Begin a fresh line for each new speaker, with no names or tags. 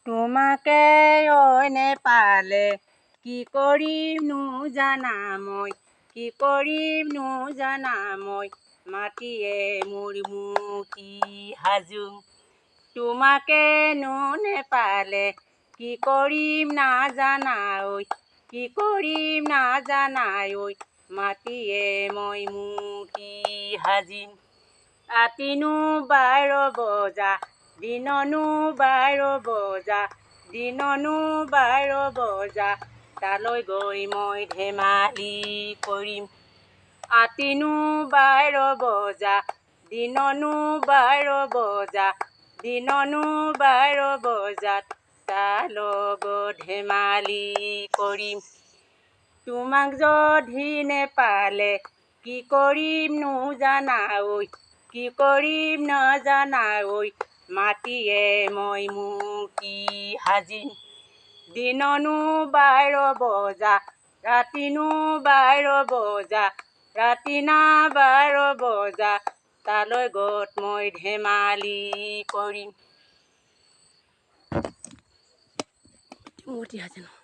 তোমাকে ঐ নেপালে কি কৰিমনো জানা মই, কি কৰিমনো জানা মই, মাটিয়ে মোৰ মুঠি সাজো। তোমাকেনো নেপালে কি কৰিম নাজানা ঐ, কি কৰিম নাজানা ঐ, মাটিয়ে মই মুঠি সাজিম। ৰাতিনো 12 বজা, দিননো 12 বজা, দিননো 12 বজা, তালৈ গৈ মই ধেমালি কৰিম। ৰাতিনো 12 বজা, দিননো 12 বজা, দিননো 12 বজাত তাৰ লগত ধেমালি কৰিম। তোমাক যদি নেপালে কি কৰিমনো জানা ঐ, কি কৰিম নাজানা ঐ, মাটিয়ে মই মুঠি সাজিম। দিননো 12 বজা, ৰাতিনো 12 বজা, ৰাতিনা 12 বজা, তালৈ গৈ মই ধেমালি কৰিম। মুঠি সাজিম।